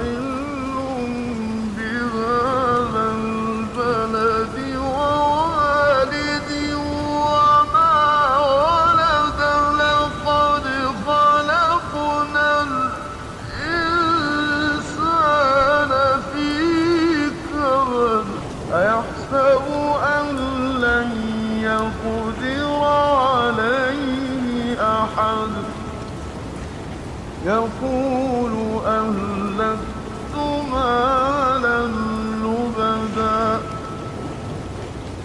حِلٌّ بِهَٰذَا الْبَلَدِ وَوَالِدٍ وَمَا وَلَدَ لَقَدْ خَلَقْنَا الْإِنسَانَ فِي كَبَدٍ أَيَحْسَبُ أَن لَّن يَقْدِرَ عَلَيْهِ أَحَدٌ يَقُولُ أَهْلَكْتُ مَالًا لُّبَدًا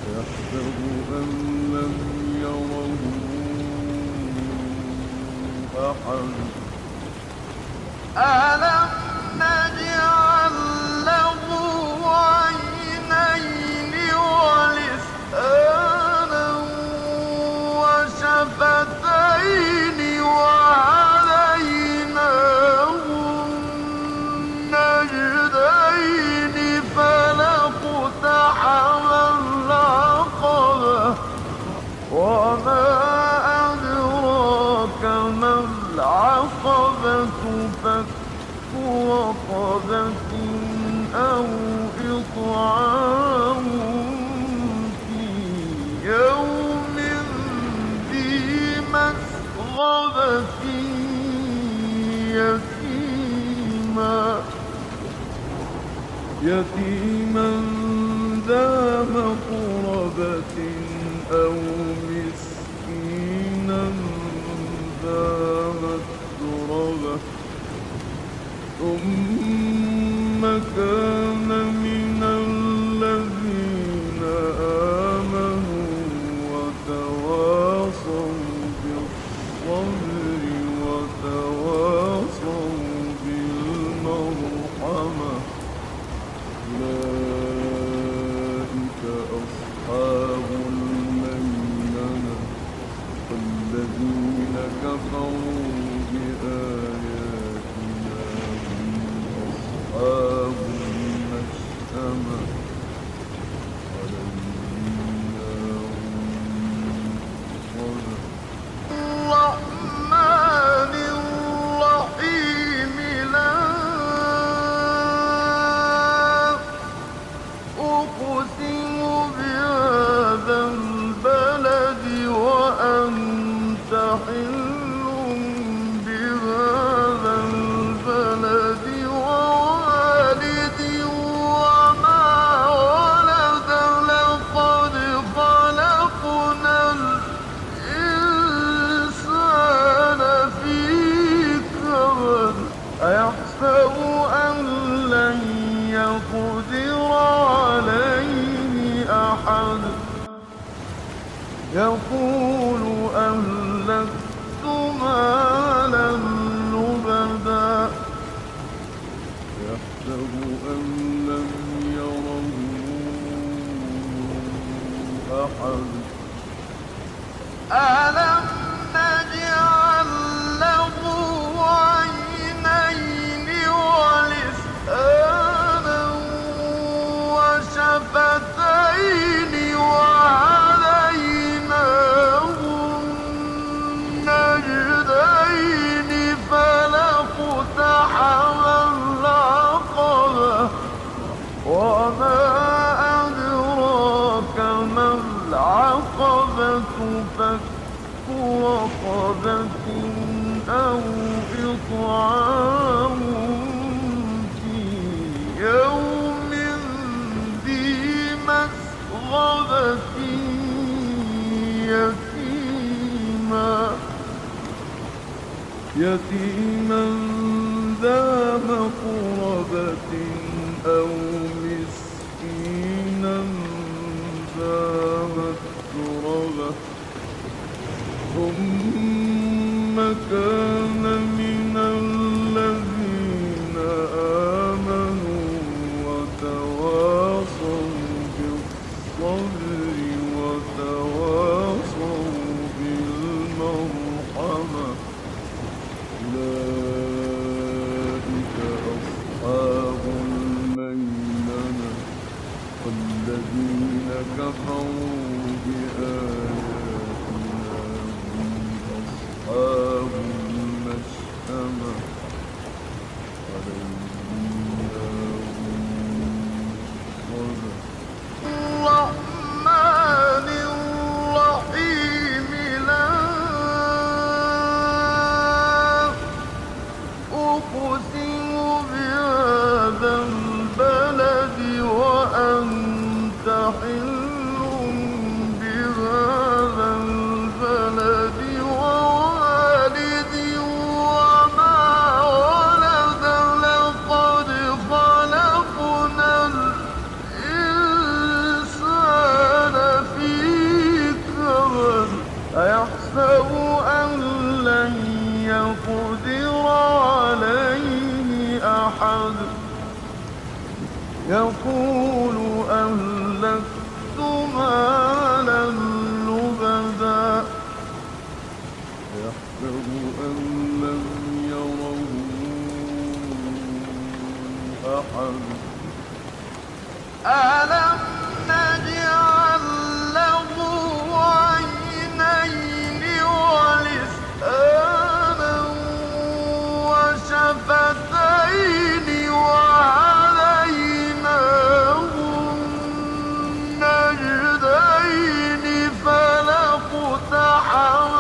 يَحْسَبُ أَن لَّمْ يَرَهُ أَحَدٌ أَلَمْ نَجْعَل لَّهُ عَيْنَيْنِ وَلِسَانًا وَشَفَتَيْنِ وَهَدَيْنَاهُ النَّجْدَيْنِ فَلَاقْتَحَمَ الْعَقَبَةَ وَمَا أَدْرَاكَ مَا الْعَقَبَةُ فَكُّ رَقَبَةٍ أَوْ إِطْعَامٌ فِي يَوْمٍ ذِي مَسْغَبَةٍ يَتِيمًا ذَا مَقْرَبَةٍ أَوْ مِسْكِينًا ذَا مَتْرَبَةٍ ثُمَّ كَانَ مِنَ الَّذِينَ آمَنُوا وَتَوَاصَوْا بِالصَّبْرِ وَتَوَاصَوْا بِالْمَرْحَمَةِ أُولَٰئِكَ أَصْحَابُ الْمَيْمَنَةِ وَالَّذِينَ كَفَرُوا بِآيَاتِنَا هُمْ أَصْحَابُ الْمَشْأَمَةِ عَلَيْهِمْ نَارٌ مُّؤْصَدَةٌ الرَّحْمَٰنِ الرَّحِيمِ لا أُقْسِمُ بِهَٰذَا الْبَلَدِ وَأَنتَ حِلٌّ بِهَٰذَا الْبَلَدِ وَوَالِدٍ وَمَا وَلَدَ لَقَدْ خَلَقْنَا الْإِنسَانَ فِي كَبَدٍ أَيَحْسَبُ أَن لَّن يَقْدِرَ عَلَيْهِ أَحَدٌ يَقُولُ أَهْلَكْتُ مَالًا لُّبَدًا يَحْسَبُ أَن لَّمْ يَرَهُ أَحَدٌ أَلَمْ نَجْعَل لَّهُ عَيْنَيْنِ وَلِسَانًا وَشَفَتَيْنِ وَهَدَيْنَاهُ النَّجْدَيْنِ فَلَاقْتَحَمَ الْعَقَبَةَ وَمَا أَدْرَاكَ مَا الْعَقَبَةُ فَكُّ رَقَبَةٍ أَوْ إِطْعَامٌ فِي يَوْمٍ ذِي مَسْغَبَةٍ يَتِيمًا ذَا مَقْرَبَةٍ أَوْ مِسْكِينًا ذَا مَتْرَبَةٍ ثُمَّ كَانَ مِنَ الَّذِينَ آمَنُوا وَتَوَاصَوْا بِالصَّبْرِ وَتَوَاصَوْا بِالْمَرْحَمَةِ أُولَٰئِكَ أَصْحَابُ الْمَيْمَنَةِ وَالَّذِينَ كَفَرُوا بِآيَاتِنَا هُمْ أَصْحَابُ يقول أهلكت مالا لبدا يحسب أن لم يره أحد ألم نجعل له عينين ولسانا وشفتين وهديناه النجدين فلاقتحم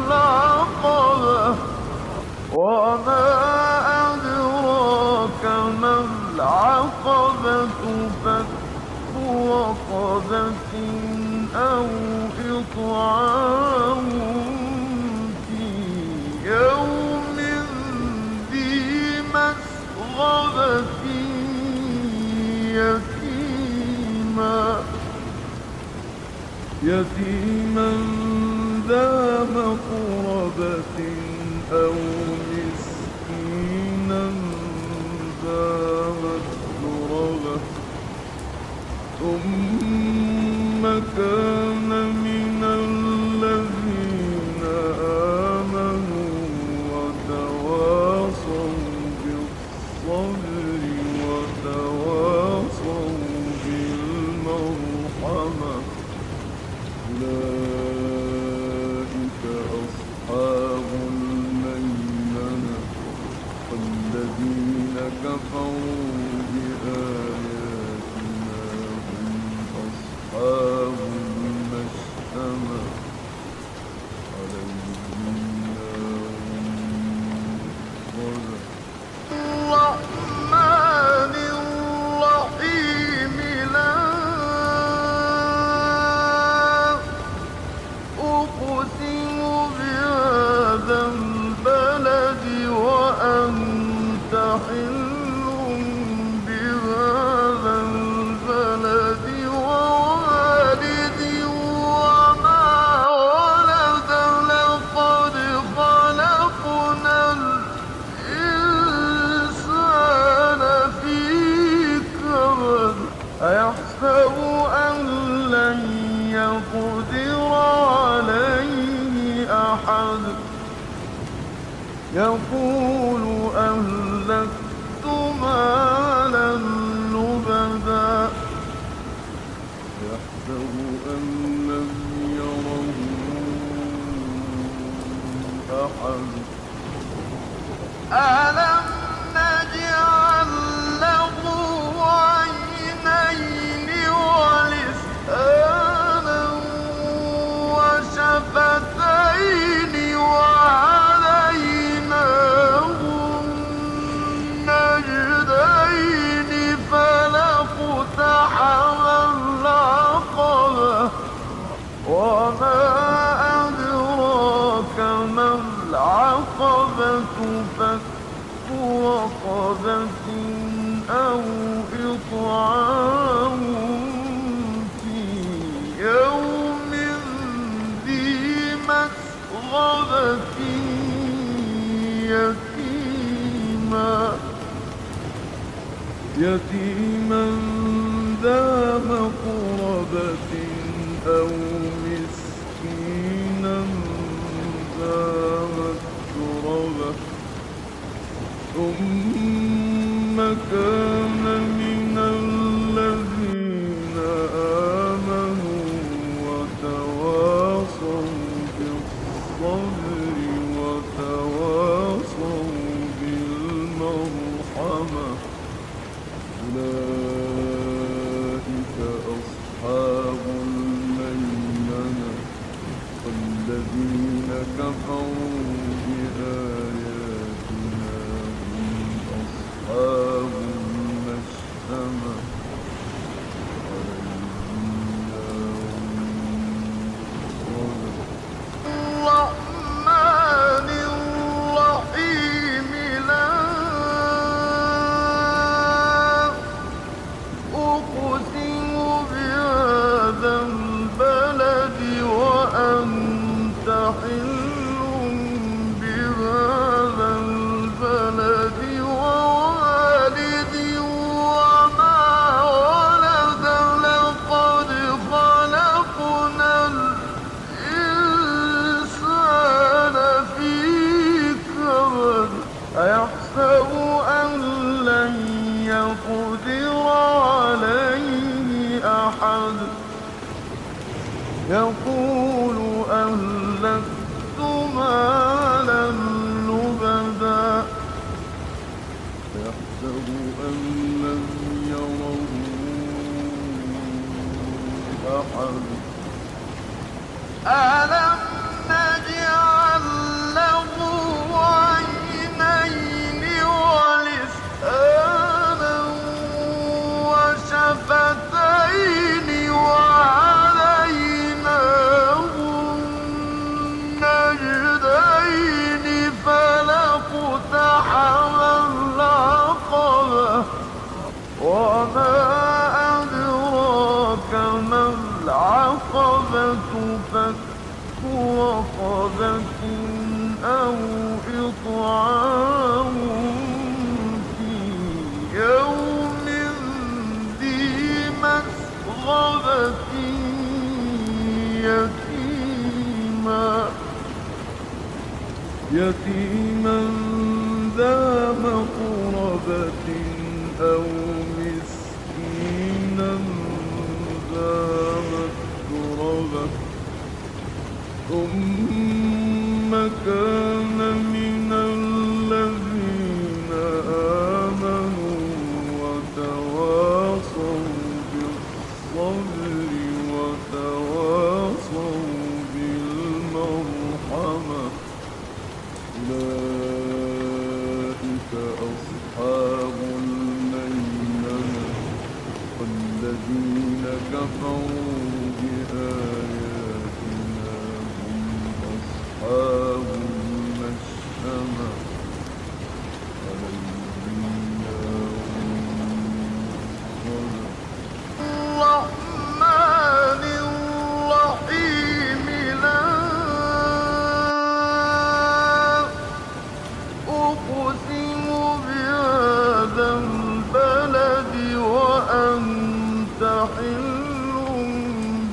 العقبة وما أدراك ما العقبة فك رقبة أو إطعام في يوم ذي مسغبة يتيما ذا مقربة أو مسكينا ذا مسغبة ثم كان من الذين آمنوا وتواصوا بالصبر وتواصوا بالمرحمة أولئك أصحاب الميمنة والذين كفروا بآياتنا هم أصحاب المشأمة عليهم نار مؤصدة الرحمن الرحيم لا أقسم بهذا البلد وأنت حل بهذا البلد ووالد وما ولد لقد خلقنا الإنسان في كبد أيحسب أن لن يقدر عليه أحد يقول أهلكت مالا لبدا يحسب أن لم يره أحد ألم نجعل له عينين ولسانا وشفتين وهديناه النجدين فلاقتحم العقبة وما أدراك ما العقبة فك رقبة أو إطعام في يوم ذي مسغبة يتيما ذا مقربة أو مسكينا ذا متربة ثم كان من الذين آمنوا وتواصوا بالصبر وتواصوا بالمرحمة أولئك أصحاب الميمنة والذين كفروا بآياتنا هم أصحاب المشأمة عليهم نار مؤصدة الرحمن الرحيم لا أقسم بهذا البلد وأنت حل بهذا البلد ووالد يقول أهلكت مالا لبدا يحسب أن لم يره أحد ألم نجعل له عينين ولسانا وشفتين وهديناه النجدين فلاقتحم العقبة وما أدراك ما العقبة فك رقبة أو إطعام في يوم ذي مسغبة يتيما ذا مقربة أو مسكينا ذا متربة ثم كان من الذين آمنوا وتواصوا بالصبر وتواصوا بالمرحمة أولئك أصحاب الميمنة والذين كفروا بآياتنا هم أصحاب المشأمة عليهم نار الرحمن الرحيم لا أقسم بهذا البلد وأنت حل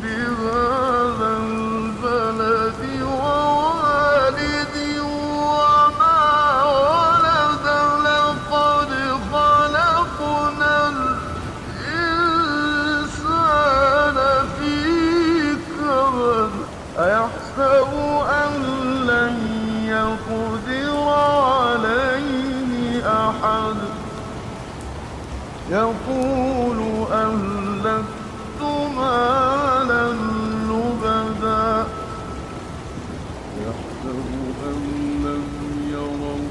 بهذا البلد ووالد وما ولد لقد خلقنا الإنسان في كبد أيحسب أن لن يقدر عليه أحد يقول أهلكت مالا لبدا يحسب أن لم يره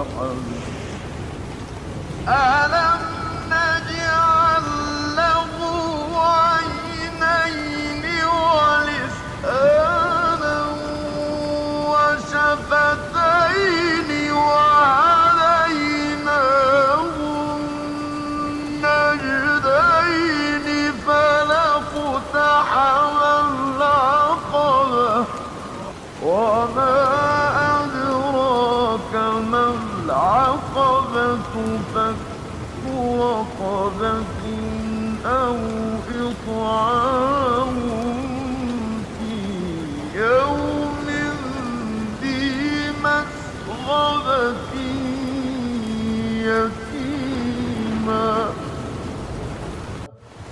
أحد ألم نجعل له عينين ولسانا وشفتين وهديناه النجدين فلاقتحم العقبة وما أدراك ما العقبة فك رقبة أو إطعام في يوم ذي مسغبة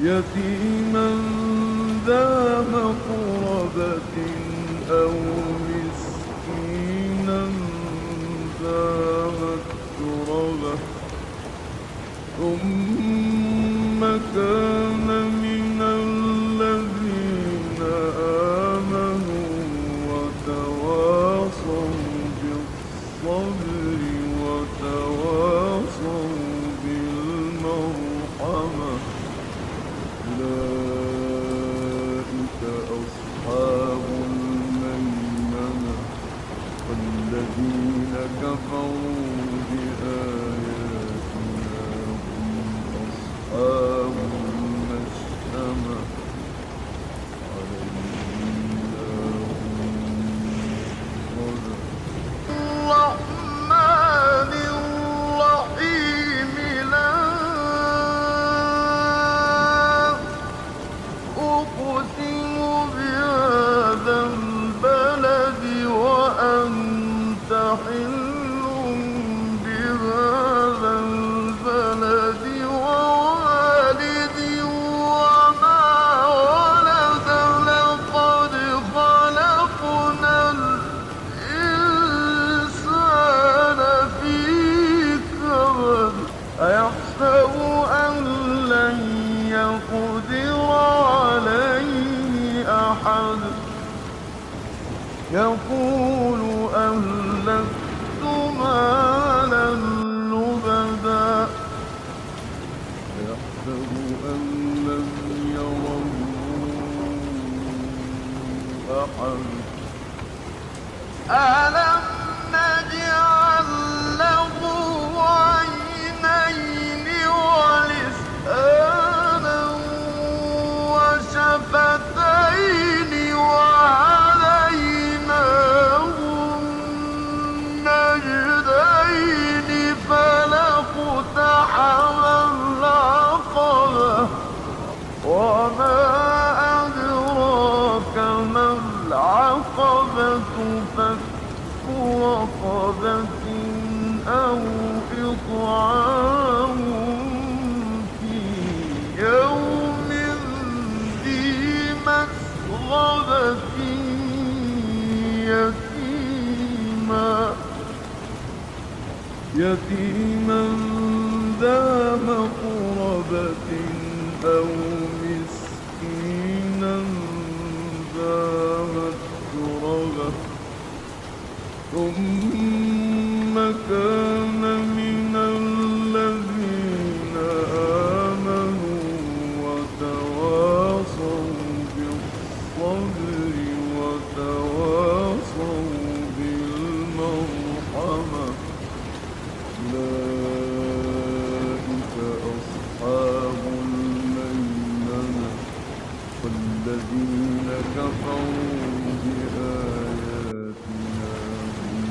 يتيما ذا مقربة أو مسكينا ذا متربة ثم كان من الذين آمنوا وتواصوا بالصبر وتواصوا بالمرحمة أولئك أصحاب الميمنة والذين كفروا بآياتنا هم إطعام في يوم ذي مسغبة يتيما ذا مقربة أو مسكينا ذا متربة ثم كان من الذين آمنوا وتواصوا بالصبر وتواصوا بالمرحمة أولئك أصحاب الميمنة والذين كفروا بآياتنا هم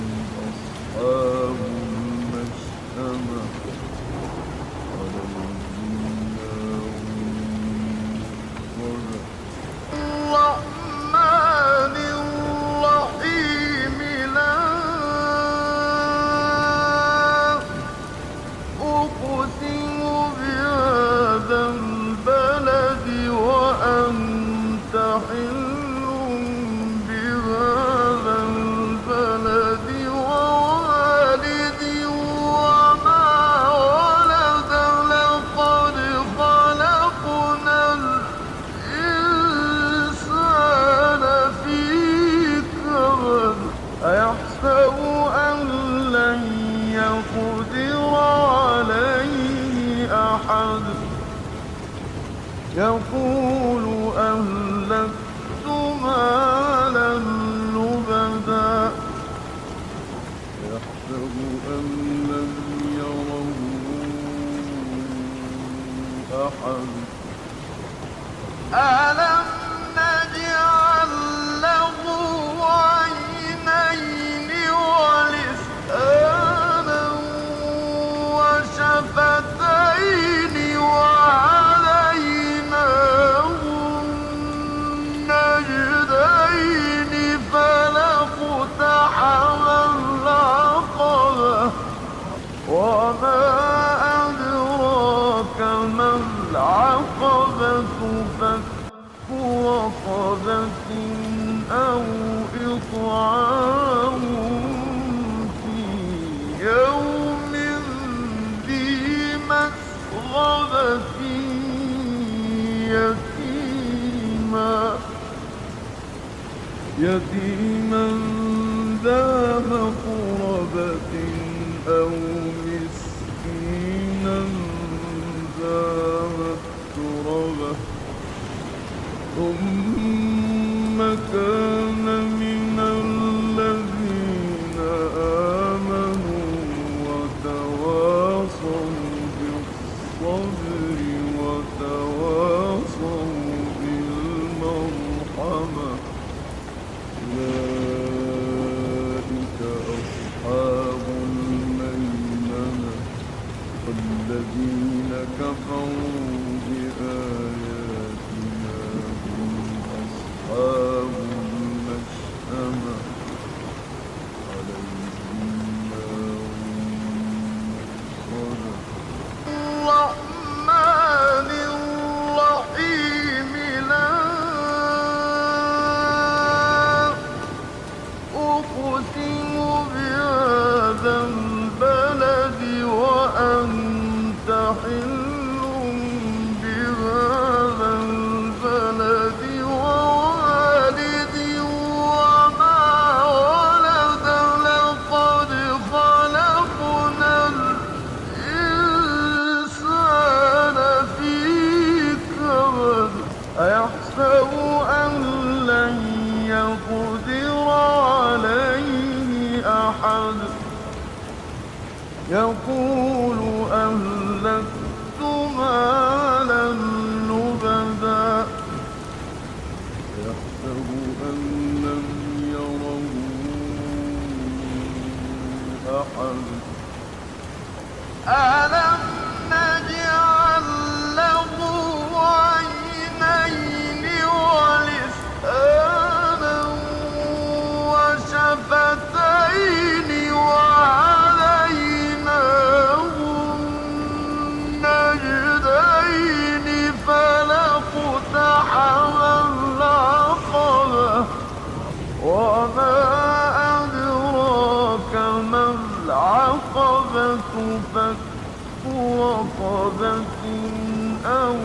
أصحاب المشأمة عليهم نار موقدة الرحمن الرحيم لا أقسم بهذا البلد وأنت حل بهذا البلد ووالد وما ولد لقد خلقنا الإنسان في كبد أيحسب أن لن يقدر عليه أحد يقول أهلكت مالا لبدا يحسب أن لم يره أحد ألم نجعل له عينين ولسانا وشفتين وهديناه النجدين فلاقتحم العقبة وما أدراك ما العقبة فك رقبة أو إطعام في يوم ذي مسغبة يتيما ذا مقربة أو مسكينا ذا متربة ثم كان من الذين آمنوا وتواصوا بالصبر وتواصوا بالمرحمة أولئك أصحاب الميمنة والذين كفروا بآياتنا هم أصحاب المشأمة عليهم نار موقدة الرحمن الرحيم لا أقسم بهذا البلد وأنت حل بهذا البلد ووالد وما ولد لقد خلقنا الإنسان في كبد أيحسب أن لن يقدر عليه أحد يقول أهلكت مالا لبدا يحسب أن لم يره أحد ألم نجعل له عينين ولسانا وشفتين وهديناه فك رقبة أو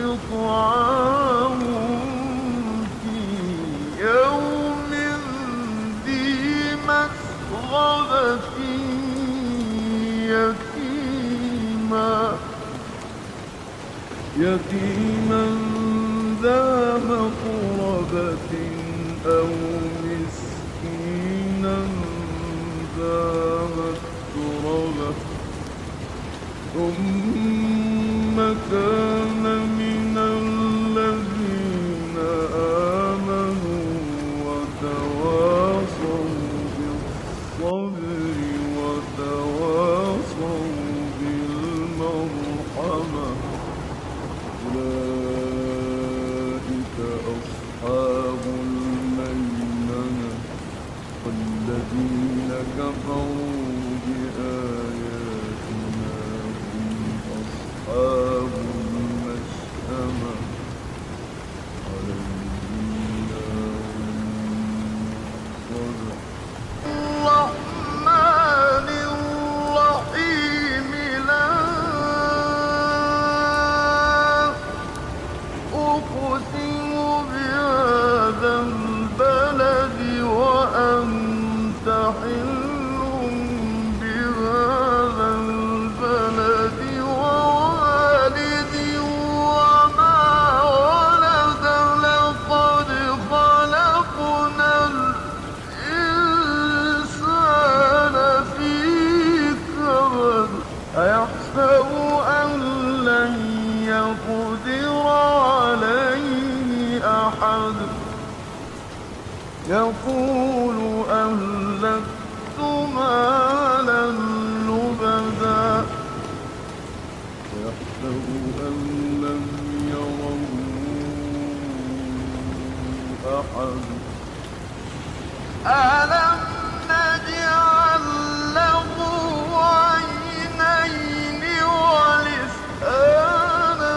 إطعام في يوم ذي مسغبة يتيما ذا مقربة أو مسكينا ذا متربة ثم كان من الذين آمنوا وتواصوا بالصبر وتواصوا بالمرحمة أولئك أصحاب الميمنة والذين كفروا بآياتنا هم أصحاب المشأمة عليهم نار صدق الرحمن الرحيم لا أقسم بهذا البلد وأنت حل بهذا البلد ووالد وما ولد لقد خلقنا الإنسان في كبد أيحسب أن لن يقدر عليه أحد يقول أهلكت مالا لبدا يحسب أن لم يره أحد ألم نجعل له عينين ولسانا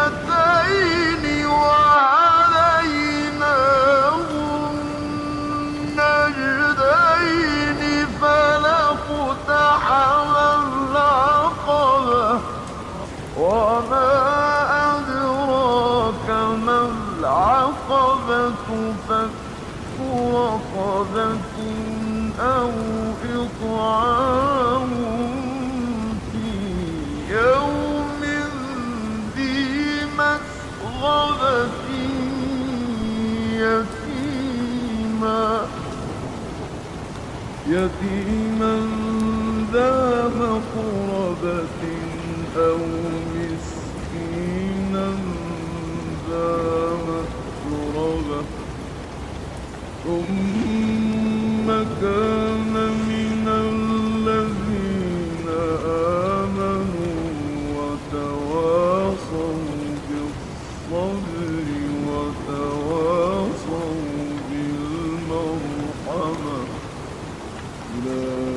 وشفتين وهديناه النجدين فلاقتحم العقبة وما أدراك ما العقبة فك رقبة أو إطعام في يوم ذي مسغبة يتيما ذا مقربة أو مسكينا ذا متربة ثم كان من الذين آمنوا وتواصوا بالصبر وتواصوا بالمرحمة أولئك